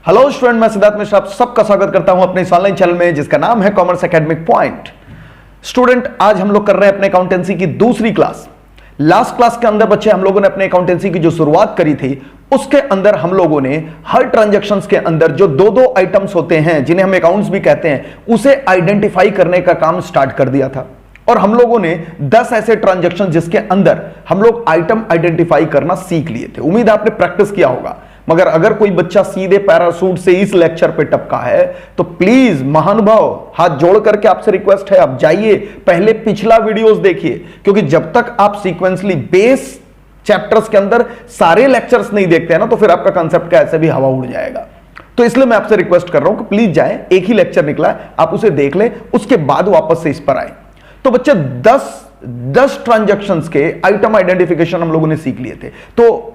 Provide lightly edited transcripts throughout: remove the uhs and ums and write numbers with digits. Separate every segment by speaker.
Speaker 1: Hello student, मैं सिद्धार्थ मिश्रा आप सबका स्वागत करता हूं अपने इस ऑनलाइन चैनल में जिसका नाम है कॉमर्स एकेडमिक पॉइंट। स्टूडेंट, आज हम लोग कर रहे हैं अपने अकाउंटेंसी की दूसरी क्लास। लास्ट क्लास के अंदर बच्चे हम लोगों ने अपने अकाउंटेंसी की जो शुरुआत करी थी उसके अंदर हम लोगों ने हर ट्रांजैक्शंस के अंदर जो दो दो आइटम्स होते हैं जिन्हें हम अकाउंट्स भी कहते हैं उसे आइडेंटिफाई करने का काम स्टार्ट कर दिया था। और हम लोगों ने 10 ऐसे ट्रांजैक्शन जिसके अंदर हम लोग आइटम आइडेंटिफाई करना सीख लिए थे। उम्मीद है आपने प्रैक्टिस किया होगा। मगर अगर कोई बच्चा सीधे पैराशूट से इस लेक्चर पे टपका है तो प्लीज महानुभाव हाथ जोड़ करके आपसे रिक्वेस्ट है, आप जाइए पहले पिछला वीडियोस देखिए, क्योंकि जब तक आप सीक्वेंसली बेस चैप्टर्स के अंदर सारे लेक्चर्स नहीं देखते हैं ना तो फिर आपका कंसेप्ट का ऐसे भी हवा उड़ जाएगा। तो इसलिए मैं आपसे रिक्वेस्ट कर रहा हूं कि प्लीज जाएं, एक ही लेक्चर निकला है, आप उसे देख लें, उसके बाद वापस से इस पर आए। तो बच्चे 10 ट्रांजैक्शंस के आइटम आइडेंटिफिकेशन हम लोगों ने सीख लिए थे। तो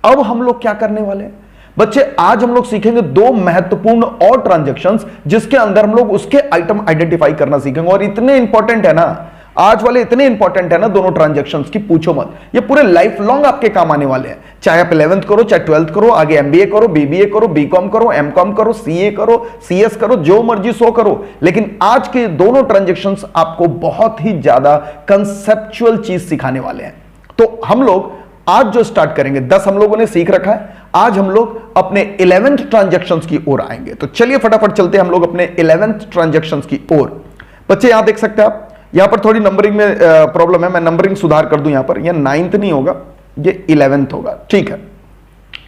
Speaker 1: अब हम लोग क्या करने वाले हैं बच्चे, आज हम लोग सीखेंगे दो महत्वपूर्ण और ट्रांजैक्शंस जिसके अंदर हम लोग उसके आइटम आइडेंटिफाई करना सीखेंगे। और इतने इंपॉर्टेंट है ना, आज वाले इतने इंपॉर्टेंट है ना दोनों ट्रांजैक्शंस की, पूछो मत। ये पूरे लाइफ लॉन्ग आपके काम आने वाले हैं। चाहे आप 11th करो, चाहे 12th करो, आगे MBA करो, BBA करो, BCom करो, MCom करो, CA करो, CS करो, जो मर्जी सो करो, लेकिन आज के दोनों ट्रांजैक्शंस आपको बहुत ही ज्यादा कंसेप्चुअल चीज सिखाने वाले हैं। तो हम लोग आज जो स्टार्ट करेंगे, 10 हम लोगों ने सीख रखा है, आज हम लोग अपने 11th ट्रांजैक्शंस की ओर आएंगे। तो चलिए फटाफट चलते हैं हम लोग अपने 11th ट्रांजैक्शंस की ओर। बच्चे यहां देख सकते हैं आप, यहां पर थोड़ी नंबरिंग में प्रॉब्लम है, मैं नंबरिंग सुधार कर दूं। यहां पर यह 9th नहीं होगा, ये 11th होगा, ठीक है,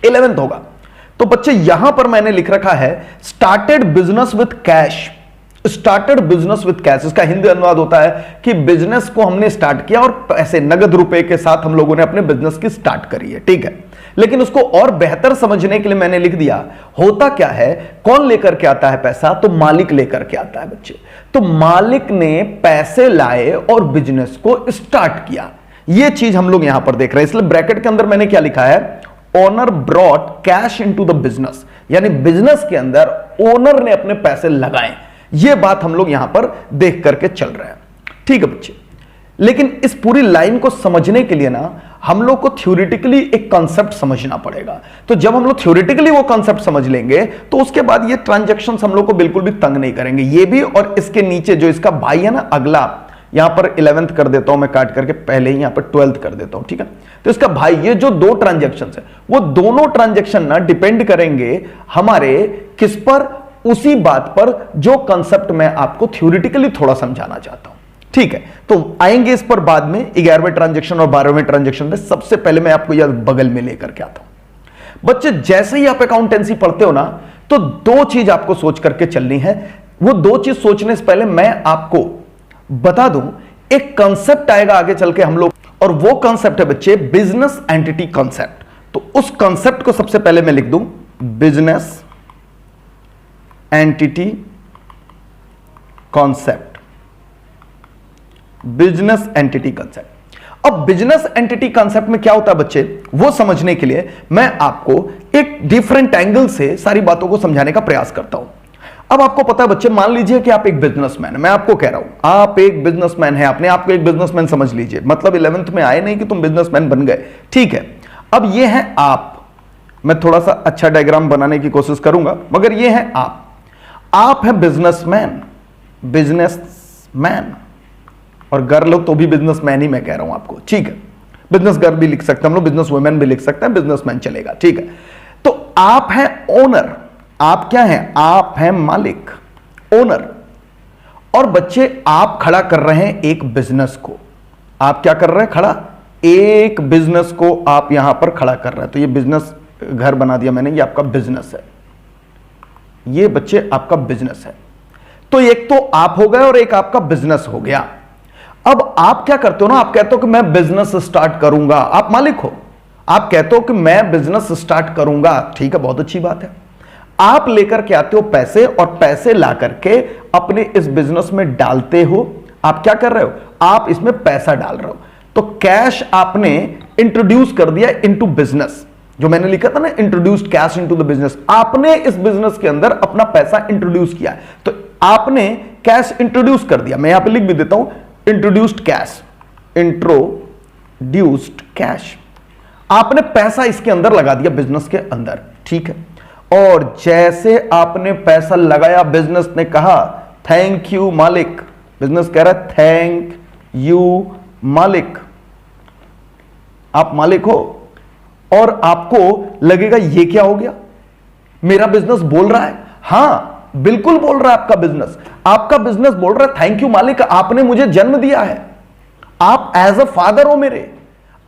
Speaker 1: 11th होगा। तो बच्चे यहां पर मैंने लिख रखा है started business with cash. Started business with cash, इसका हिंदी अनुवाद होता है कि बिजनेस को हमने स्टार्ट किया और पैसे नगद रुपए के साथ हम लोगों ने अपने बिजनेस की स्टार्ट करी है, ठीक है। लेकिन उसको और बेहतर समझने के लिए मैंने लिख दिया, होता क्या है, कौन लेकर के आता है पैसा, तो मालिक लेकर के आता है बच्चे। तो मालिक ने पैसे लाए और बिजनेस को स्टार्ट किया, यह चीज हम लोग यहां पर देख रहे हैं। इसलिए ब्रैकेट के अंदर मैंने क्या लिखा है, owner brought cash into the business, यानी बिजनेस के अंदर ओनर ने अपने पैसे लगाए। यह बात हम लोग यहां पर देख करके चल रहे हैं, ठीक है बच्चे। लेकिन इस पूरी लाइन को समझने के लिए ना हम लोग को थ्योरेटिकली एक कॉन्सेप्ट समझना पड़ेगा। तो जब हम लोग थ्योरेटिकली वो कॉन्सेप्ट समझ लेंगे तो उसके बाद ये ट्रांजैक्शंस हम लोग को बिल्कुल भी तंग नहीं करेंगे। ये भी और इसके नीचे जो इसका भाई है ना अगला, यहां पर 11th कर देता हूं मैं काट करके, पहले ही यहां पर 12th कर देता हूं, ठीक है। तो इसका भाई ये जो दो ट्रांजैक्शंस है वो दोनों ट्रांजैक्शन ना डिपेंड करेंगे हमारे किस पर, उसी बात पर जो कंसेप्ट मैं आपको थ्योरेटिकली थोड़ा समझाना चाहता हूं, ठीक है। तो आएंगे इस पर बाद में 11वें ट्रांजैक्शन और 12वें ट्रांजैक्शन में। सबसे पहले मैं आपको यह बगल में लेकर के आता हूं बच्चे। जैसे ही आप अकाउंटेंसी पढ़ते हो ना तो दो चीज आपको सोच करके चलनी है। वो दो चीज सोचने से पहले मैं आपको बता दूं, एक कंसेप्ट आएगा आगे चल के हम लोग, और वो कंसेप्ट है बच्चे बिजनेस एंटिटी कंसेप्ट। तो उस कंसेप्ट को सबसे पहले मैं लिख दूं, business entity concept, business entity concept. अब बिजनेस एंटिटी कंसेप्ट में क्या होता है बच्चे, वो समझने के लिए मैं आपको एक डिफरेंट एंगल से सारी बातों को समझाने का प्रयास करता हूं। अब आपको पता है बच्चे, मान लीजिए कि आप एक बिजनेसमैन है, मैं आपको कह रहा हूं आप एक बिजनेसमैन है, अपने आप को एक बिजनेसमैन समझ लीजिए, मतलब 11th में आए नहीं कि तुम बिजनेसमैन बन गए, ठीक है। अब ये है आप, मैं थोड़ा सा अच्छा डायग्राम बनाने की कोशिश करूंगा, मगर ये है आप है बिजनेसमैन, बिजनेसमैन, और गर्ल हो तो भी बिजनेसमैन ही मैं कह रहा हूं आपको, ठीक है। बिजनेस गर्ल भी लिख सकते हैं हम लोग, बिजनेस वुमेन भी लिख सकते हैं, बिजनेसमैन चलेगा, ठीक है। तो आप हैं ओनर, आप क्या हैं, आप हैं मालिक, ओनर। और बच्चे आप खड़ा कर रहे हैं एक बिजनेस को, आप क्या कर रहे हैं, खड़ा एक बिजनेस को आप यहां पर खड़ा कर रहे हैं। तो ये बिजनेस घर बना दिया मैंने, ये आपका बिजनेस है, ये बच्चे आपका बिजनेस है। तो एक तो आप हो गए और एक आपका बिजनेस हो गया। अब आप क्या करते हो ना, आप कहते हो कि मैं बिजनेस स्टार्ट करूंगा, आप मालिक हो, आप कहते हो कि मैं बिजनेस स्टार्ट करूंगा, ठीक है, बहुत अच्छी बात है। आप लेकर के आते हो पैसे और पैसे ला करके अपने इस बिजनेस में डालते हो। आप क्या कर रहे हो, आप इसमें पैसा डाल रहे हो। तो कैश आपने इंट्रोड्यूस कर दिया इनटू बिजनेस, जो मैंने लिखा था ना, introduced cash into the business. आपने इस बिजनेस के अंदर अपना पैसा इंट्रोड्यूस किया, तो आपने कैश इंट्रोड्यूस कर दिया। मैं यहां पे लिख भी देता हूं, इंट्रोड्यूस्ड कैश, इंट्रोड्यूस्ड कैश, आपने पैसा इसके अंदर लगा दिया बिजनेस के अंदर, ठीक है। और जैसे आपने पैसा लगाया, बिजनेस ने कहा थैंक यू मालिक। बिजनेस कह रहा है थैंक यू मालिक। आप मालिक हो और आपको लगेगा ये क्या हो गया, मेरा बिजनेस बोल रहा है। हां बिल्कुल बोल रहा है आपका बिजनेस। आपका बिजनेस बोल रहा है थैंक यू मालिक, आपने मुझे जन्म दिया है, आप एज अ फादर हो मेरे,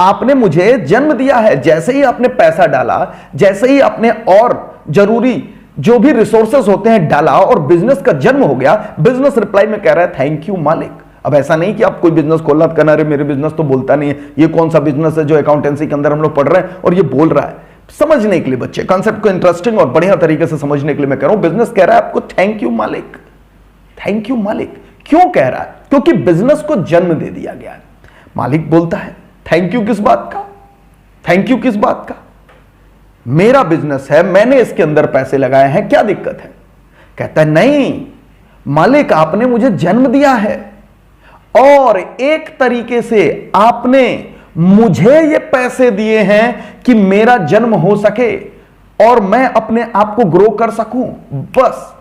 Speaker 1: आपने मुझे जन्म दिया है। जैसे ही आपने पैसा डाला, जैसे ही आपने और जरूरी जो भी रिसोर्सेस होते हैं डाला और बिजनेस का जन्म हो गया, बिजनेस रिप्लाई में कह रहा है थैंक यू मालिक। अब ऐसा नहीं कि आप कोई बिजनेस खोलना तो कहना, अरे मेरे बिजनेस तो बोलता नहीं है, ये कौन सा बिजनेस है जो अकाउंटेंसी के अंदर हम लोग पढ़ रहे हैं और ये बोल रहा है। समझने के लिए बच्चे कॉन्सेप्ट को इंटरेस्टिंग और बढ़िया तरीके से समझने के लिए मैं कह रहा हूं, बिजनेस कह रहा है आपको थैंक यू मालिक। थैंक यू मालिक क्यों कह रहा है? क्योंकि बिजनेस को जन्म दे दिया गया है। मालिक बोलता है थैंक यू किस बात का, थैंक यू किस बात का, मेरा बिजनेस है, मैंने इसके अंदर पैसे लगाए हैं, क्या दिक्कत है? कहता है नहीं मालिक, आपने मुझे जन्म दिया है और एक तरीके से आपने मुझे ये पैसे दिए हैं कि मेरा जन्म हो सके और मैं अपने आप को ग्रो कर सकूं। बस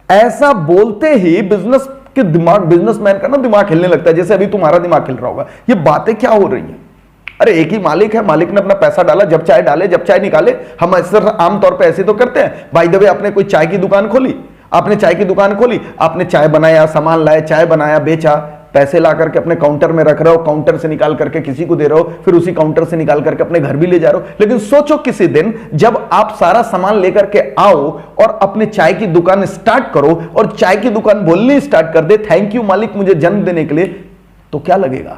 Speaker 1: ऐसा बोलते ही बिजनेस के दिमाग, बिजनेसमैन का ना दिमाग हिलने लगता है, जैसे अभी तुम्हारा दिमाग हिल रहा होगा, ये बातें क्या हो रही हैं। अरे एक ही मालिक है, मालिक ने अपना पैसा डाला, जब चाहे डाले जब चाहे निकाले। हम ऐसे आमतौर पे ऐसे तो करते हैं। बाय द वे, आपने कोई चाय की दुकान खोली, आपने चाय की दुकान खोली, आपने चाय बनाया, सामान लाए, चाय बनाया, बेचा, पैसे ला करके अपने काउंटर में रख रहे हो, काउंटर से निकाल करके किसी को दे रहे हो, फिर उसी काउंटर से निकाल करके अपने घर भी ले जा रहे हो। लेकिन सोचो किसी दिन जब आप सारा सामान लेकर के आओ और अपने चाय की दुकान स्टार्ट करो और चाय की दुकान बोलनी स्टार्ट कर दे थैंक यू मालिक मुझे जन्म देने के लिए, तो क्या लगेगा?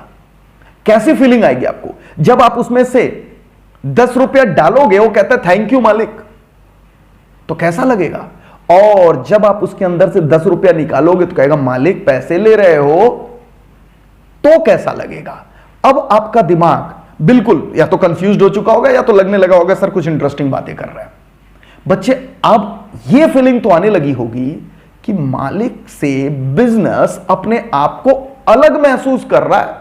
Speaker 1: कैसी फीलिंग आएगी आपको? जब आप उसमें से 10 रुपया डालोगे, वो कहता है थैंक यू मालिक, तो कैसा लगेगा? और जब आप उसके अंदर से 10 रुपया निकालोगे तो कहेगा मालिक पैसे ले रहे हो, तो कैसा लगेगा? अब आपका दिमाग बिल्कुल या तो कंफ्यूज्ड हो चुका होगा या तो लगने लगा होगा सर कुछ इंटरेस्टिंग बातें कर रहे हैं। बच्चे अब यह फीलिंग तो आने लगी होगी कि मालिक से बिजनेस अपने आप को अलग महसूस कर रहा है।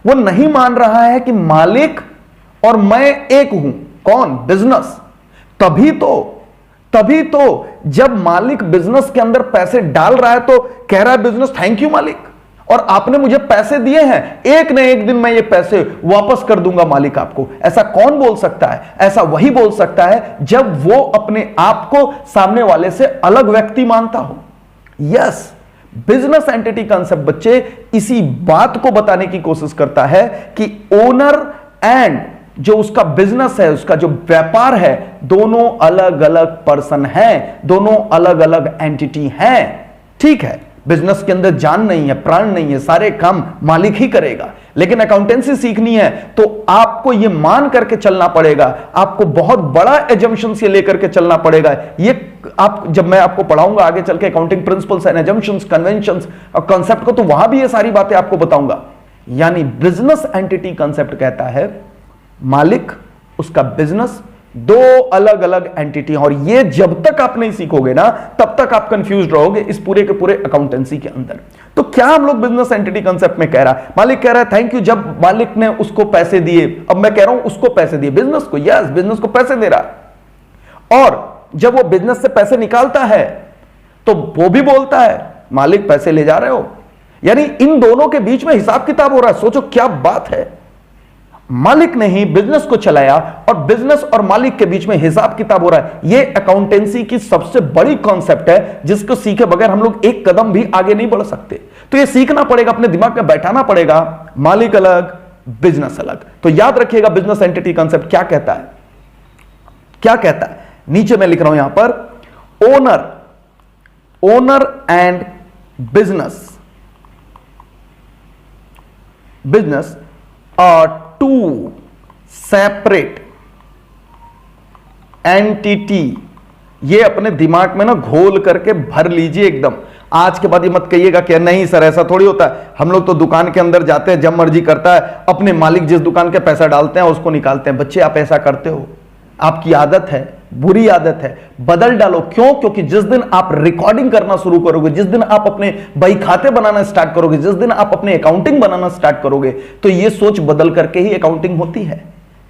Speaker 1: वो नहीं मान रहा है कि मालिक और मैं एक हूं। कौन? बिजनेस। तभी तो जब मालिक बिजनेस के अंदर पैसे डाल रहा है तो कह रहा है बिजनेस थैंक यू मालिक, और आपने मुझे पैसे दिए हैं, एक न एक दिन मैं ये पैसे वापस कर दूंगा मालिक आपको। ऐसा कौन बोल सकता है? ऐसा वही बोल सकता है जब वो अपने आप को सामने वाले से अलग व्यक्ति मानता हो। यस, बिजनेस एंटिटी कॉन्सेप्ट बच्चे इसी बात को बताने की कोशिश करता है कि ओनर एंड जो उसका बिजनेस है, उसका जो व्यापार है, दोनों अलग अलग पर्सन हैं, दोनों अलग अलग एंटिटी हैं। ठीक है, बिजनेस के अंदर जान नहीं है, प्राण नहीं है, सारे काम मालिक ही करेगा। लेकिन अकाउंटेंसी सीखनी है तो आपको यह मान करके चलना पड़ेगा, आपको बहुत बड़ा एजम्पशन से लेकर के चलना पड़ेगा। ये आप जब मैं आपको पढ़ाऊंगा आगे चल के accounting principles and assumptions, conventions और कॉन्सेप्ट को, तो वहां भी ये सारी बातें आपको बताऊंगा। यानी बिजनेस एंटिटी कॉन्सेप्ट कहता है मालिक, उसका बिजनेस, दो अलग अलग एंटिटी। और ये जब तक आप नहीं सीखोगे ना तब तक आप कंफ्यूज रहोगे इस पूरे के पूरे अकाउंटेंसी के अंदर। तो क्या हम लोग बिजनेस एंटिटी कांसेप्ट में कह रहा है, मालिक कह रहा है थैंक यू, जब मालिक ने उसको पैसे दिए, अब मैं कह रहा हूं उसको पैसे दिए, बिजनेस को, यस बिजनेस को पैसे दे रहा है, और जब वो बिजनेस से पैसे निकालता है तो वो भी बोलता है मालिक पैसे ले जा रहे हो। यानी इन दोनों के बीच में हिसाब किताब हो रहा है। सोचो क्या बात है, मालिक ने ही बिजनेस को चलाया और बिजनेस और मालिक के बीच में हिसाब किताब हो रहा है। यह अकाउंटेंसी की सबसे बड़ी कॉन्सेप्ट है जिसको सीखे बगैर हम लोग एक कदम भी आगे नहीं बढ़ सकते। तो यह सीखना पड़ेगा, अपने दिमाग में बैठाना पड़ेगा, मालिक अलग बिजनेस अलग। तो याद रखिएगा बिजनेस एंटिटी कॉन्सेप्ट क्या कहता है, क्या कहता है। नीचे मैं लिख रहा हूं यहां पर, owner and business are two separate entity. ये अपने दिमाग में ना घोल करके भर लीजिए एकदम। आज के बाद ये मत कहिएगा कि नहीं सर ऐसा थोड़ी होता है, हम लोग तो दुकान के अंदर जाते हैं, जब मर्जी करता है, अपने मालिक जिस दुकान के पैसा डालते हैं उसको निकालते हैं। बच्चे आप ऐसा करते हो, आपकी आदत है, बुरी आदत है, बदल डालो। क्यों? क्योंकि जिस दिन आप रिकॉर्डिंग करना शुरू करोगे, जिस दिन आप अपने बही खाते बनाना स्टार्ट करोगे, जिस दिन आप अपने अकाउंटिंग बनाना स्टार्ट करोगे, तो यह सोच बदल करके ही अकाउंटिंग होती है।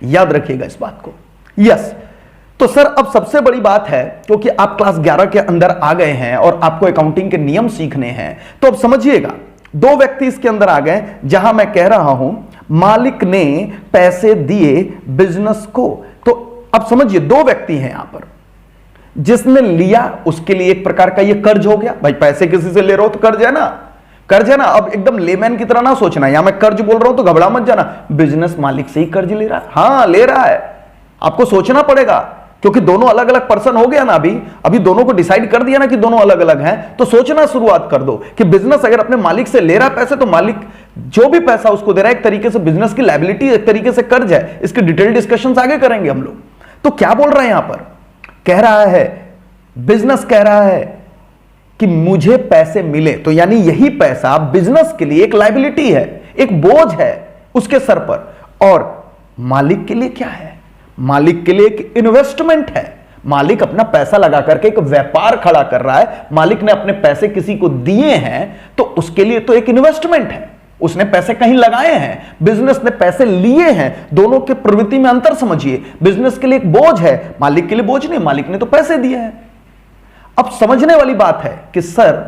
Speaker 1: याद रखिएगा इस बात को। यस, तो सर अब सबसे बड़ी बात है, क्योंकि आप क्लास 11 के अंदर आ गए हैं और आपको अकाउंटिंग के नियम सीखने हैं, तो अब समझिएगा, दो व्यक्ति इसके अंदर आ गए जहां मैं कह रहा हूं मालिक ने पैसे दिए बिजनेस को। तो अब समझिए दो व्यक्ति हैं यहां पर, जिसने लिया उसके लिए एक प्रकार का ये कर्ज हो गया। भाई पैसे किसी से ले रहे हो तो कर्ज है ना, कर्ज है ना। अब एकदम लेमैन की तरह ना सोचना, यहां मैं कर्ज बोल रहा हूं तो घबरा मत जाना, बिजनेस मालिक से ही कर्ज ले रहा है, हां ले रहा है। आपको सोचना पड़ेगा, क्योंकि दोनों अलग अलग पर्सन हो गया ना। अभी दोनों को डिसाइड कर दिया ना कि दोनों अलग अलग हैं, तो सोचना शुरुआत कर दो कि बिजनेस अगर अपने मालिक से ले रहा है पैसे, तो मालिक जो भी पैसा उसको दे रहा है एक तरीके से बिजनेस की लायबिलिटी, एक तरीके से कर्ज है। इसकी डिटेल डिस्कशंस आगे करेंगे हम लोग। तो क्या बोल रहा है यहां पर, कह रहा है बिजनेस कह रहा है कि मुझे पैसे मिले, तो यानी यही पैसा बिजनेस के लिए एक लायबिलिटी है, एक बोझ है उसके सर पर। और मालिक के लिए क्या है, मालिक के लिए एक इन्वेस्टमेंट है। मालिक अपना पैसा लगा करके एक व्यापार खड़ा कर रहा है। मालिक ने अपने पैसे किसी को दिए हैं तो उसके लिए तो एक इन्वेस्टमेंट है, उसने पैसे कहीं लगाए हैं। बिजनेस ने पैसे लिए हैं, दोनों के प्रवृत्ति में अंतर समझिए। बिजनेस के लिए एक बोझ है, मालिक के लिए बोझ नहीं, मालिक ने तो पैसे दिए हैं। अब समझने वाली बात है कि सर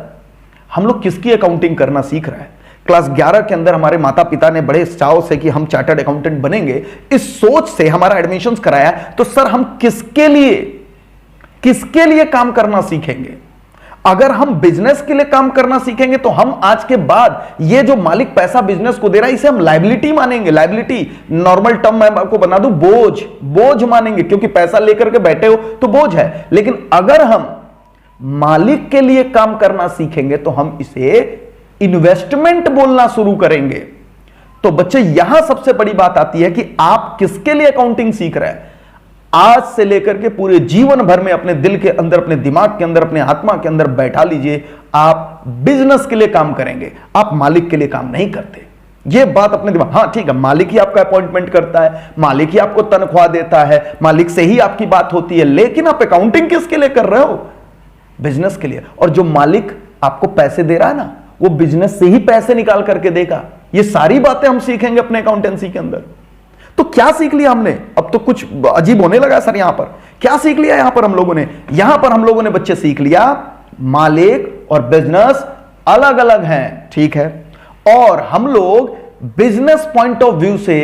Speaker 1: हम लोग किसकी अकाउंटिंग करना सीख रहे हैं। क्लास 11 के अंदर हमारे माता पिता ने बड़े चाव से कि हम चार्टर्ड अकाउंटेंट बनेंगे, इस सोच से हमारा एडमिशन कराया। तो सर हम किसके लिए काम करना सीखेंगे। अगर हम बिजनेस के लिए काम करना सीखेंगे तो हम आज के बाद ये जो मालिक पैसा बिजनेस को दे रहा है इसे हम लायबिलिटी मानेंगे। लायबिलिटी नॉर्मल टर्म मैं आपको बना दूं, बोझ मानेंगे, क्योंकि पैसा लेकर के बैठे हो तो बोझ है। लेकिन अगर हम मालिक के लिए काम करना सीखेंगे तो हम इसे इन्वेस्टमेंट बोलना शुरू करेंगे। तो बच्चे यहां सबसे बड़ी बात आती है कि आप किसके लिए अकाउंटिंग सीख रहे हैं। आज से लेकर के पूरे जीवन भर में अपने दिल के अंदर, अपने दिमाग के अंदर, अपने आत्मा के अंदर बैठा लीजिए, आप बिजनेस के लिए काम करेंगे, आप मालिक के लिए काम नहीं करते। यह बात अपने दिमाग, हाँ ठीक है, मालिक ही आपका अपॉइंटमेंट करता है, मालिक ही आपको तनख्वाह देता है, मालिक से ही आपकी बात होती है, लेकिन आप अकाउंटिंग किसके लिए कर रहे हो, बिजनेस के लिए। और जो मालिक आपको पैसे दे रहा है ना, वो बिजनेस से ही पैसे निकाल करके देगा। ये सारी बातें हम सीखेंगे अपने अकाउंटेंसी के अंदर। तो क्या सीख लिया हमने, अब तो कुछ अजीब होने लगा सर। यहां पर क्या सीख लिया, यहां पर हम लोगों ने बच्चे सीख लिया मालिक और बिजनेस अलग अलग हैं, ठीक है। और हम लोग बिजनेस पॉइंट ऑफ व्यू से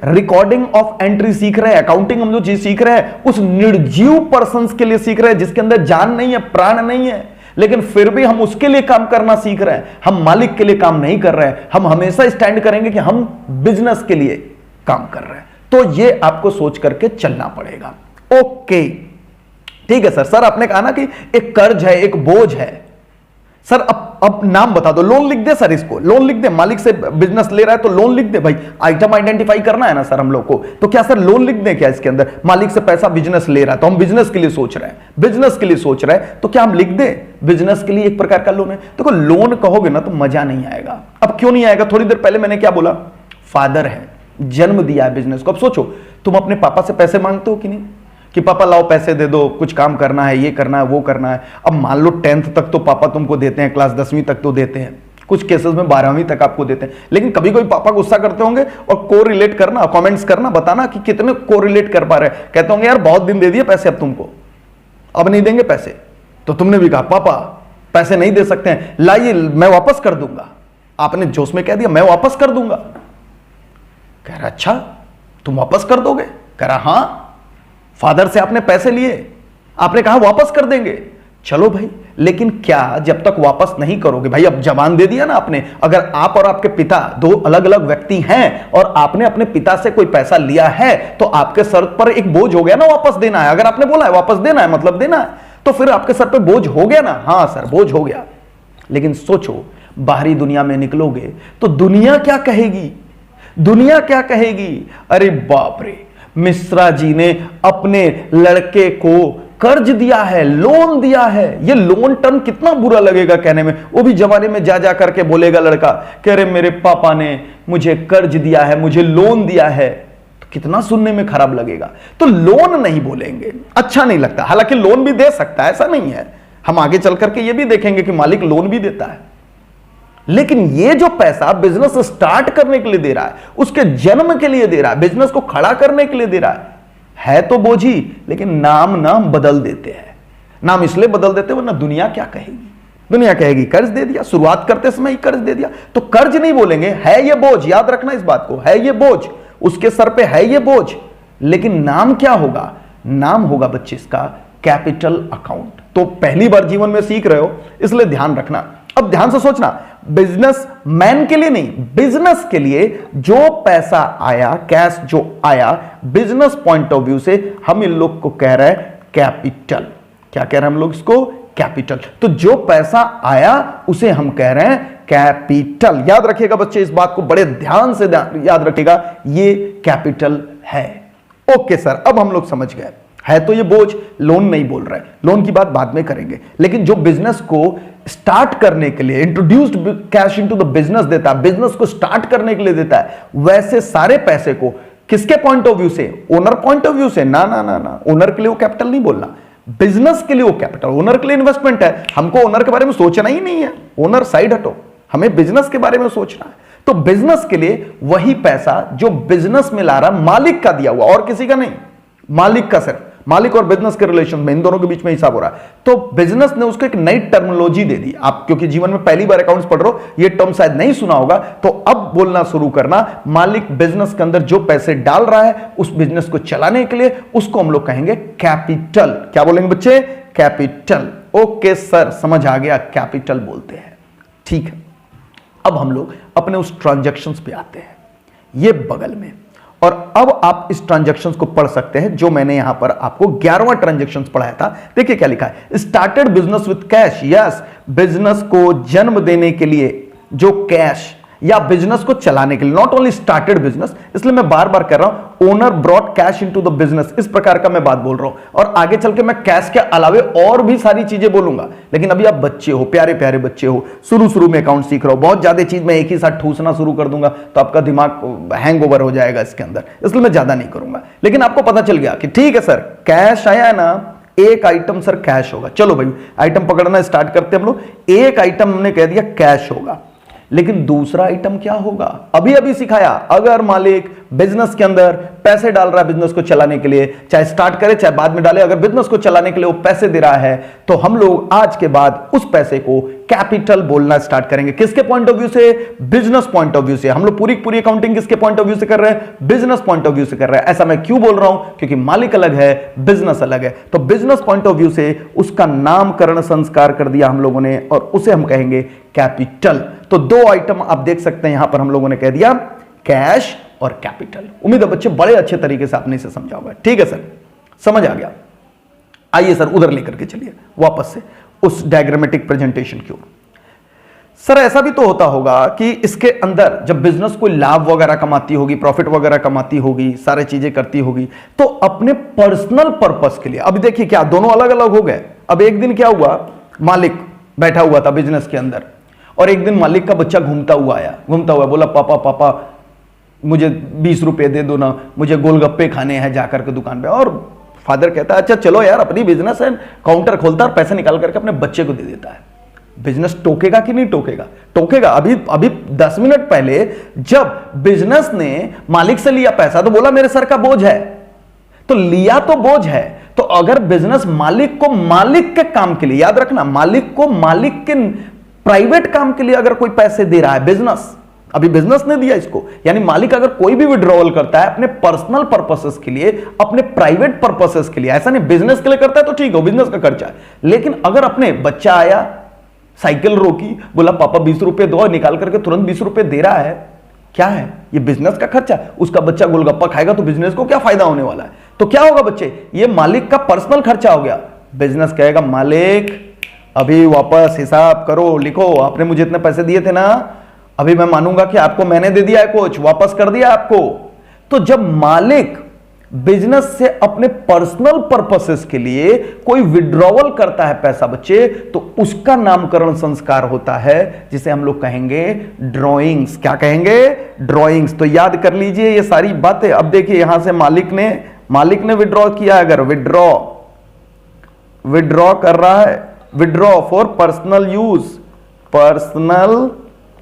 Speaker 1: रिकॉर्डिंग ऑफ एंट्री सीख रहे हैं। अकाउंटिंग हम जो चीज सीख रहे हैं उस निर्जीव पर्सन के लिए सीख रहे हैं, जिसके अंदर जान नहीं है, प्राण नहीं है, लेकिन फिर भी हम उसके लिए काम करना सीख रहे हैं। हम मालिक के लिए काम नहीं कर रहे हैं। हम हमेशा स्टैंड करेंगे कि हम बिजनेस के लिए काम कर रहे हैं। तो ये आपको सोच करके चलना पड़ेगा। ओके ठीक है सर आपने कहा ना कि एक कर्ज है, एक बोझ है। सर अब नाम बता दो, लोन लिख दे सर, इसको लोन लिख दे, मालिक से बिजनेस ले रहा है तो लोन लिख दे। भाई आइटम आइडेंटिफाई करना है ना सर हम लोग को, तो क्या सर लोन लिख दे क्या इसके अंदर, मालिक से पैसा बिजनेस ले रहा है तो हम बिजनेस के लिए सोच रहे हैं, तो क्या हम लिख दे बिजनेस के लिए एक प्रकार का लोन है। देखो लोन कहोगे ना तो मजा नहीं आएगा। अब क्यों नहीं आएगा, थोड़ी देर पहले मैंने क्या बोला, फादर है, जन्म दिया है बिजनेस को। अब सोचो तुम अपने पापा से पैसे मांगते हो कि नहीं, कि पापा लाओ पैसे दे दो, कुछ काम करना है, ये करना है, वो करना है। अब मान लो 10th तक तो पापा तुमको देते हैं, क्लास 10वीं तक तो देते हैं, कुछ केसेस में 12वीं तक आपको देते हैं। लेकिन कभी कोई पापा गुस्सा करते होंगे और कोरिलेट करना, कमेंट्स करना, बताना कि कितने कोरिलेट कर पा रहे हैं। कहते होंगे यार बहुत दिन दे दिए पैसे, अब तुमको अब नहीं देंगे पैसे। तो तुमने भी कहा पापा पैसे नहीं दे सकते हैं, लाइए मैं वापस कर दूंगा। आपने जोश में कह दिया मैं वापस कर दूंगा। कह रहा अच्छा तुम वापस कर दोगे, कह रहा हां, फादर से आपने पैसे लिए, आपने कहा वापस कर देंगे, चलो भाई। लेकिन क्या जब तक वापस नहीं करोगे, भाई अब जबान दे दिया ना आपने, अगर आप और आपके पिता दो अलग अलग व्यक्ति हैं और आपने अपने पिता से कोई पैसा लिया है तो आपके सर पर एक बोझ हो गया ना, वापस देना है। अगर आपने बोला है वापस देना है मतलब देना है, तो फिर आपके सर पे बोझ हो गया ना। हाँ सर बोझ हो गया। लेकिन सोचो बाहरी दुनिया में निकलोगे तो दुनिया क्या कहेगी, दुनिया क्या कहेगी, अरे बाप रे मिश्रा जी ने अपने लड़के को कर्ज दिया है, लोन दिया है। ये लोन टर्म कितना बुरा लगेगा कहने में, वो भी जमाने में जा जा करके बोलेगा लड़का कह रहे मेरे पापा ने मुझे कर्ज दिया है, मुझे लोन दिया है, तो कितना सुनने में खराब लगेगा। तो लोन नहीं बोलेंगे, अच्छा नहीं लगता। हालांकि लोन भी दे सकता है, ऐसा नहीं है, हम आगे चल करके ये भी देखेंगे कि मालिक लोन भी देता है। लेकिन ये जो पैसा बिजनेस स्टार्ट करने के लिए दे रहा है, उसके जन्म के लिए दे रहा है, बिजनेस को खड़ा करने के लिए दे रहा है तो बोझ ही, लेकिन नाम ना बदल देते हैं। नाम इसलिए बदल देते वरना दुनिया क्या कहेगी। दुनिया कहेगी कर्ज दे दिया, शुरुआत करते समय ही कर्ज दे दिया, तो कर्ज नहीं बोलेंगे, है ये बोझ। याद रखना इस बात को, है ये बोझ, उसके सर पे है ये बोझ। लेकिन नाम क्या होगा? नाम होगा बच्चे इसका कैपिटल अकाउंट। तो पहली बार जीवन में सीख रहे हो, इसलिए ध्यान रखना। अब ध्यान से सोचना, बिजनेस मैन के लिए नहीं, बिजनेस के लिए जो पैसा आया, कैश जो आया, बिजनेस पॉइंट ऑफ व्यू से हम इन लोग को कह रहे हैं कैपिटल। क्या कह रहे हैं हम लोग इसको? कैपिटल। तो जो पैसा आया उसे हम कह रहे हैं कैपिटल। याद रखिएगा बच्चे, इस बात को बड़े ध्यान से याद रखिएगा, ये कैपिटल है। ओके सर, अब हम लोग समझ गए, है तो ये बोझ, लोन नहीं बोल रहे, लोन की बात बाद में करेंगे। लेकिन जो बिजनेस को स्टार्ट करने के लिए introduced cash into the business देता है, बिजनेस को स्टार्ट करने के लिए देता है, वैसे सारे पैसे को किसके पॉइंट ऑफ व्यू से? ओनर पॉइंट ऑफ व्यू से। ना ना ना ना, ओनर के लिए वो कैपिटल नहीं बोलना, बिजनेस के लिए वो कैपिटल। ओनर के लिए इन्वेस्टमेंट है, हमको ओनर के बारे में सोचना ही नहीं है, ओनर साइड हटो, हमें बिजनेस के बारे में सोचना है। तो बिजनेस के लिए वही पैसा जो बिजनेस में ला रहा, मालिक का दिया हुआ, और किसी का नहीं, मालिक का। सिर्फ मालिक और बिजनेस के रिलेशन में, इन दोनों के बीच में हिसाब हो रहा है। तो बिजनेस ने उसको एक नई टर्मिनोलॉजी दे दी। आप क्योंकि जीवन में पहली बार अकाउंट्स पढ़ रहे हो, ये टर्म शायद नहीं सुना होगा, तो अब बोलना शुरू करना। मालिक बिजनेस के अंदर जो पैसे डाल रहा है उस बिजनेस को चलाने के लिए, उसको हम लोग कहेंगे कैपिटल। क्या बोलेंगे बच्चे? कैपिटल। ओके सर, समझ आ गया, कैपिटल बोलते हैं। ठीक है, अब हम लोग अपने उस ट्रांजैक्शंस पे आते हैं, ये बगल में। और अब आप इस ट्रांजैक्शंस को पढ़ सकते हैं, जो मैंने यहां पर आपको 11वां ट्रांजैक्शंस पढ़ाया था। देखिए क्या लिखा है, started business with cash. Yes, business को जन्म देने के लिए जो कैश या बिजनेस को चलाने के लिए, नॉट ओनली स्टार्टेड बिजनेस, इसलिए मैं बार बार कह रहा हूं owner brought cash into the business, इस प्रकार का मैं बात बोल रहा हूं। और आगे चल के मैं कैश के अलावे और भी सारी चीजें बोलूंगा, लेकिन अभी आप बच्चे हो, प्यारे प्यारे बच्चे हो, शुरू में अकाउंट सीख रहे हो, बहुत ज्यादा चीज मैं एक ही साथ ठूसना शुरू कर दूंगा तो आपका दिमाग हैंग ओवर हो जाएगा इसके अंदर, इसलिए मैं ज्यादा नहीं करूंगा। लेकिन आपको पता चल गया कि ठीक है सर, कैश आया है ना, एक आइटम सर कैश होगा। चलो भाई, आइटम पकड़ना स्टार्ट करते हैं हम लोग। एक आइटम हमने कह दिया कैश होगा, लेकिन दूसरा आइटम क्या होगा? अभी अभी सिखाया, अगर मालिक बिजनेस के अंदर पैसे डाल रहा है बिजनेस को चलाने के लिए, चाहे स्टार्ट करे चाहे बाद में डाले, अगर बिजनेस को चलाने के लिए वो पैसे दे रहा है, तो हम लोग आज के बाद उस पैसे को कैपिटल बोलना स्टार्ट करेंगे। किसके पॉइंट ऑफ व्यू से? बिजनेस पॉइंट ऑफ व्यू से। हम लोग पूरी पूरी अकाउंटिंग किसके पॉइंट ऑफ व्यू से कर रहे हैं? बिजनेस पॉइंट ऑफ व्यू से कर रहे हैं। ऐसा मैं क्यों बोल रहा हूं? क्योंकि मालिक अलग है, बिजनेस अलग है। तो बिजनेस पॉइंट ऑफ व्यू से उसका नामकरण संस्कार कर दिया हम लोगों ने, और उसे हम कहेंगे कैपिटल। तो दो आइटम आप देख सकते हैं यहां पर हम लोगों ने कह दिया, कैश और कैपिटल। उम्मीद है बच्चे बड़े अच्छे तरीके से आपने इसे समझा होगा। ठीक है सर, समझ आ गया। आइए सर उधर लेकर के चलिए वापस से उस डायग्रामेटिक प्रेजेंटेशन की ओर। सर ऐसा भी तो होता होगा कि इसके अंदर जब बिजनेस कोई लाभ वगैरह कमाती होगी, प्रॉफिट वगैरह कमाती होगी, सारी चीजें करती होगी, तो अपने पर्सनल पर्पस के लिए, अभी देखिए क्या दोनों अलग अलग हो गए। अब एक दिन क्या हुआ, मालिक बैठा हुआ था बिजनेस के अंदर, और एक दिन मालिक का बच्चा घूमता हुआ आया, घूमता हुआ बोला, पापा पापा मुझे 20 रुपए दे दो ना, मुझे गोलगप्पे खाने हैं जाकर के दुकान पे। और फादर कहता है अच्छा चलो यार, अपनी बिजनेस है, काउंटर खोलता है और पैसा निकाल करके अपने बच्चे को दे देता है। बिजनेस टोकेगा कि नहीं टोकेगा? टोकेगा। अभी 10 मिनट पहले जब बिजनेस ने मालिक से लिया पैसा तो बोला मेरे सर का बोझ है, तो लिया तो बोझ है। तो अगर बिजनेस मालिक को मालिक के काम के लिए, याद रखना, मालिक को मालिक के प्राइवेट काम के लिए अगर कोई पैसे दे रहा है बिजनेस, अभी बिजनेस ने दिया इसको, यानी मालिक अगर कोई भी विड्रॉवल करता है अपने पर्सनल पर्पसेस के लिए, अपने प्राइवेट पर्पसेस के लिए, ऐसा नहीं बिजनेस के लिए करता है तो ठीक है बिजनेस का खर्चा है, लेकिन अगर अपने बच्चा आया, साइकिल रोकी, बोला पापा 20 रुपए दो, निकाल करके तुरंत 20 रुपए दे रहा है, क्या है ये? बिजनेस का खर्चा। उसका बच्चा गोलगप्पा खाएगा तो बिजनेस को क्या फायदा होने वाला है? तो क्या होगा बच्चे, ये मालिक का पर्सनल खर्चा हो गया। बिजनेस कहेगा मालिक अभी वापस हिसाब करो, लिखो, आपने मुझे इतने पैसे दिए थे ना, अभी मैं मानूंगा कि आपको मैंने दे दिया है, कुछ वापस कर दिया आपको। तो जब मालिक बिजनेस से अपने पर्सनल पर्पसेस के लिए कोई विड्रॉवल करता है पैसा बच्चे, तो उसका नामकरण संस्कार होता है जिसे हम लोग कहेंगे ड्रॉइंग्स। क्या कहेंगे? ड्रॉइंग्स। तो याद कर लीजिए ये सारी बातें। अब देखिए यहां से मालिक ने विड्रॉ किया, अगर विड्रॉ कर रहा है, विड्रॉ फॉर पर्सनल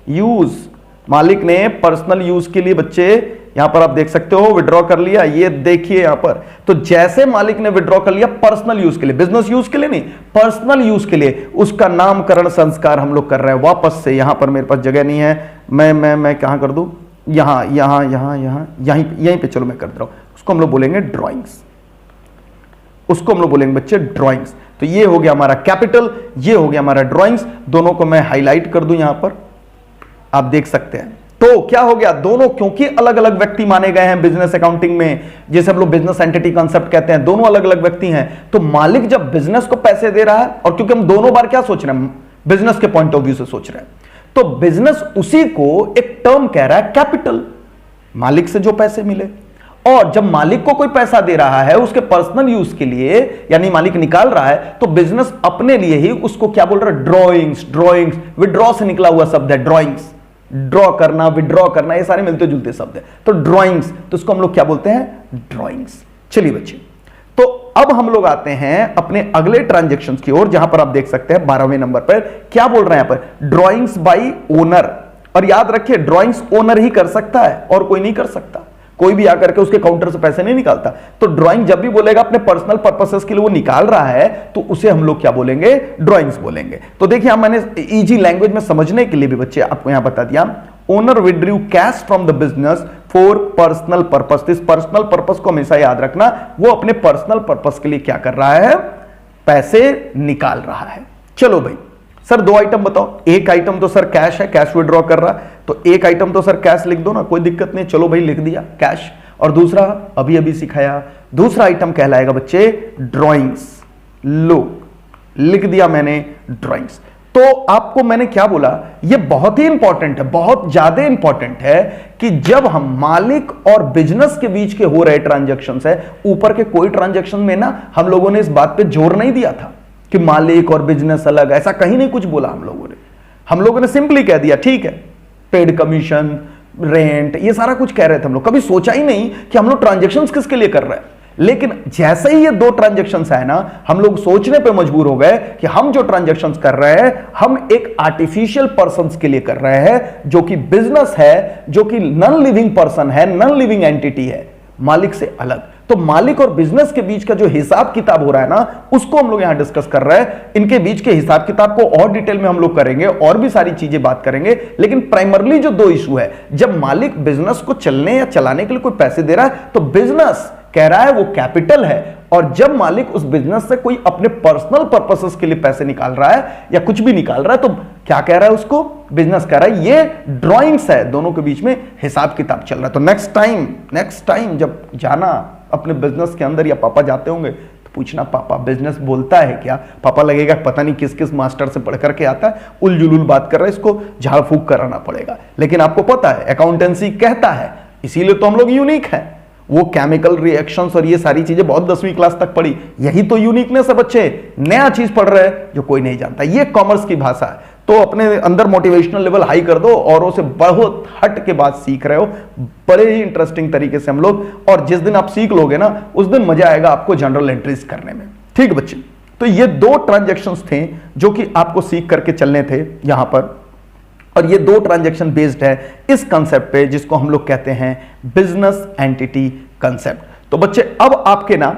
Speaker 1: यूज, मालिक ने पर्सनल यूज के लिए बच्चे यहां पर आप देख सकते हो विड्रॉ कर लिया, ये देखिए यहां पर। तो जैसे मालिक ने विड्रॉ कर लिया पर्सनल यूज के लिए, बिजनेस यूज के लिए नहीं, पर्सनल यूज के लिए, उसका नामकरण संस्कार हम लोग कर रहे हैं वापस से। यहां पर मेरे पास जगह नहीं है, मैं कहां कर दूं, यहीं पे चलो मैं कर दे रहा हूं। उसको हम लोग बोलेंगे ड्रॉइंग्स, उसको हम लोग बोलेंगे बच्चे ड्रॉइंग्स। तो ये हो गया हमारा कैपिटल, ये हो गया हमारा ड्रॉइंग्स। दोनों को मैं हाईलाइट कर दूं यहां पर, आप देख सकते हैं। तो क्या हो गया, दोनों क्योंकि अलग अलग व्यक्ति माने गए हैं बिजनेस अकाउंटिंग में, जैसे हम लोग बिजनेस एंटिटी कॉन्सेप्ट कहते हैं, दोनों अलग अलग व्यक्ति हैं। तो मालिक जब बिजनेस को पैसे दे रहा है, और क्योंकि हम दोनों बार क्या सोच रहे हैं, बिजनेस के पॉइंट ऑफ व्यू से सोच रहे हैं, तो बिजनेस उसी को एक टर्म कह रहा है कैपिटल, मालिक से जो पैसे मिले। और जब मालिक को कोई पैसा दे रहा है उसके पर्सनल यूज के लिए, यानी मालिक निकाल रहा है, तो बिजनेस अपने लिए ही उसको क्या बोल रहा है, ड्रॉइंग्स। ड्रॉइंग्स विड्रॉ से निकला हुआ शब्द है, ड्रॉइंग्स, ड्रॉ करना, विड्रॉ करना, ये सारे मिलते जुलते शब्द है। तो ड्रॉइंग्स, तो इसको हम लोग क्या बोलते हैं, ड्रॉइंग्स। चलिए बच्चे, तो अब हम लोग आते हैं अपने अगले ट्रांजैक्शन की ओर, जहां पर आप देख सकते हैं 12वें नंबर पर क्या बोल रहे हैं यहां पर, ड्रॉइंग्स बाई ओनर। और याद रखिए ड्रॉइंग्स ओनर ही कर सकता है और कोई नहीं कर सकता, कोई भी आकर के उसके काउंटर से पैसे नहीं निकालता। तो ड्राइंग जब भी बोलेगा अपने पर्सनल पर्पसेस के लिए वो निकाल रहा है, तो उसे हम लोग क्या बोलेंगे, ड्राइंग्स बोलेंगे। तो देखिए मैंने इजी लैंग्वेज में समझने के लिए भी बच्चे आपको यहां बता दिया, owner withdrew cash from the business for personal purpose. इस पर्सनल पर्पस को हमेशा याद रखना, वो अपने पर्सनल पर्पस के लिए क्या कर रहा है, पैसे निकाल रहा है। चलो भाई सर 2 आइटम बताओ, एक आइटम तो सर कैश है, कैश विड्रॉ कर रहा है, तो एक आइटम तो सर कैश लिख दो ना, कोई दिक्कत नहीं, चलो भाई लिख दिया कैश। और दूसरा अभी अभी सिखाया, दूसरा आइटम कहलाएगा बच्चे ड्राइंग्स, लो लिख दिया मैंने ड्राइंग्स। तो आपको मैंने क्या बोला, ये बहुत ही इंपॉर्टेंट है, बहुत ज्यादा इंपॉर्टेंट है कि जब हम मालिक और बिजनेस के बीच के हो रहे ट्रांजैक्शंस है, ऊपर के कोई ट्रांजैक्शन में ना हम लोगों ने इस बात पे जोर नहीं दिया था कि मालिक और बिजनेस अलग, ऐसा कहीं नहीं कुछ बोला हम लोगों ने सिंपली कह दिया ठीक है, पेड कमीशन, रेंट, ये सारा कुछ कह रहे थे हम लोग, कभी सोचा ही नहीं कि हम लोग ट्रांजैक्शंस किसके लिए कर रहे हैं। लेकिन जैसे ही ये 2 ट्रांजैक्शंस आए ना, हम लोग सोचने पे मजबूर हो गए कि हम जो ट्रांजैक्शंस कर रहे हैं, हम एक आर्टिफिशियल पर्संस के लिए कर रहे हैं, जो कि बिजनेस है, जो कि नॉन लिविंग पर्सन है, नॉन लिविंग एंटिटी है, मालिक से अलग। तो मालिक और बिजनेस के बीच का जो हिसाब किताब हो रहा है ना, उसको हम लोग यहां डिस्कस कर रहे हैं। इनके बीच के हिसाब किताब को और डिटेल में हम लोग करेंगे, और भी सारी चीजें बात करेंगे, लेकिन प्राइमरली जो 2 इशू है, जब मालिक बिजनेस को चलने या चलाने के लिए कोई पैसे दे रहा है, तो बिजनेस कह रहा है वो कैपिटल है, और जब मालिक उस बिजनेस से कोई अपने पर्सनल पर्पसेस के लिए पैसे निकाल रहा है या कुछ भी निकाल रहा है, तो क्या कह रहा है उसको, बिजनेस कह रहा है ये ड्राइंग्स है, दोनों के बीच में हिसाब किताब चल रहा है। तो नेक्स्ट टाइम जब जाना अपने बिजनेस के अंदर, या पापा जाते होंगे तो पूछना पापा बिजनेस बोलता है क्या, पापा लगेगा पता नहीं किस किस मास्टर से पढ़ करके आता है, उलझुल बात कर रहा है, इसको झाड़ फूक कराना पड़ेगा। लेकिन आपको पता है अकाउंटेंसी कहता है, इसीलिए तो हम लोग यूनिक हैं। वो केमिकल रिएक्शंस और ये सारी चीजें बहुत 10वीं क्लास तक पढ़ी, यही तो यूनिकनेस है बच्चे, नया चीज पढ़ रहे हैं जो कोई नहीं जानता, ये कॉमर्स की भाषा है। तो अपने अंदर मोटिवेशनल लेवल हाई कर दो, औरों से बहुत हट के बात सीख रहे हो, बड़े ही इंटरेस्टिंग तरीके से हम लोग, और जिस दिन आप सीख लोगे ना, उस दिन मजा आएगा आपको जनरल एंट्रीज करने में। ठीक बच्चे, तो ये 2 ट्रांजैक्शंस थे जो कि आपको सीख करके चलने थे यहां पर, और ये 2 ट्रांजैक्शन बेस्ड है इस कंसेप्ट पे, जिसको हम लोग कहते हैं बिजनेस एंटिटी कंसेप्ट। तो बच्चे अब आपके ना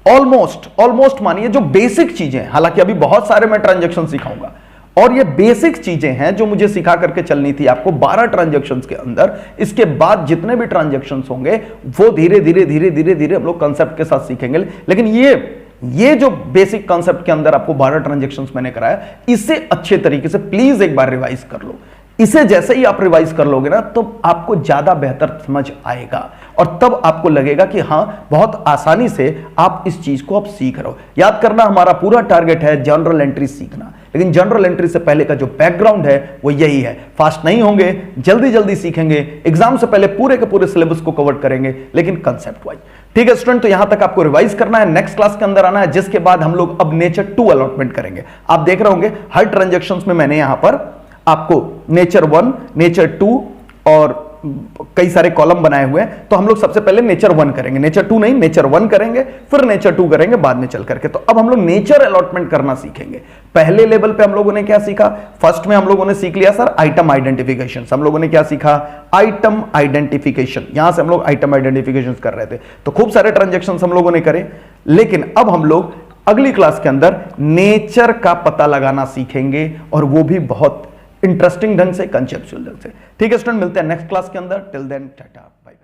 Speaker 1: ऑलमोस्ट मानिए जो बेसिक चीजें, हालांकि अभी बहुत सारे मैं ट्रांजैक्शन सिखाऊंगा, और ये बेसिक चीजें हैं जो मुझे सिखा करके चलनी थी आपको 12 ट्रांजैक्शंस के अंदर। इसके बाद जितने भी ट्रांजैक्शंस होंगे वो धीरे धीरे हम लोग कंसेप्ट के साथ सीखेंगे। लेकिन ये जो बेसिक कंसेप्ट के अंदर आपको 12 ट्रांजैक्शंस मैंने कराया, इसे अच्छे तरीके से प्लीज एक बार रिवाइज कर लो। इसे जैसे ही आप रिवाइज कर लोगे ना, तो आपको ज्यादा बेहतर समझ आएगा, और तब आपको लगेगा कि हां बहुत आसानी से आप इस चीज को आप सीख रहे हो। याद करना, हमारा पूरा टारगेट है जनरल एंट्री सीखना, लेकिन जनरल एंट्री से पहले का जो बैकग्राउंड है वो यही है। फास्ट नहीं होंगे, जल्दी सीखेंगे, एग्जाम से पहले पूरे के पूरे सिलेबस को कवर करेंगे, लेकिन कंसेप्ट वाइज। ठीक है स्टूडेंट, तो यहां तक आपको रिवाइज करना है, नेक्स्ट क्लास के अंदर आना है, जिसके बाद हम लोग अब नेचर 2 अलॉटमेंट करेंगे। आप देख रहे होंगे हर ट्रांजैक्शंस में मैंने यहां पर आपको नेचर 1, नेचर 2 और कई सारे कॉलम बनाए हुए हैं, तो हम लोग सबसे पहले नेचर 1 करेंगे, नेचर 2 नहीं, नेचर 1 करेंगे, फिर नेचर 2 करेंगे बाद में चल करके। तो अब हम लोग नेचर अलॉटमेंट करना सीखेंगे। पहले लेवल पे हम लोगों ने क्या सीखा? फर्स्ट में हम लोगों ने सीख लिया सर आइटम आइडेंटिफिकेशन। हम लोगों ने क्या सीखा? Item identification. यहां से हम लोग आइटम आइडेंटिफिकेशन कर रहे थे, तो खूब सारे ट्रांजेक्शन हम लोगों ने करे। लेकिन अब हम लोग अगली क्लास के अंदर नेचर का पता लगाना सीखेंगे, और वो भी बहुत इंटरेस्टिंग ढंग से, कंसेप्चुअल ढंग से। ठीक है स्टूडेंट, मिलते हैं नेक्स्ट क्लास के अंदर। Till then tata bye.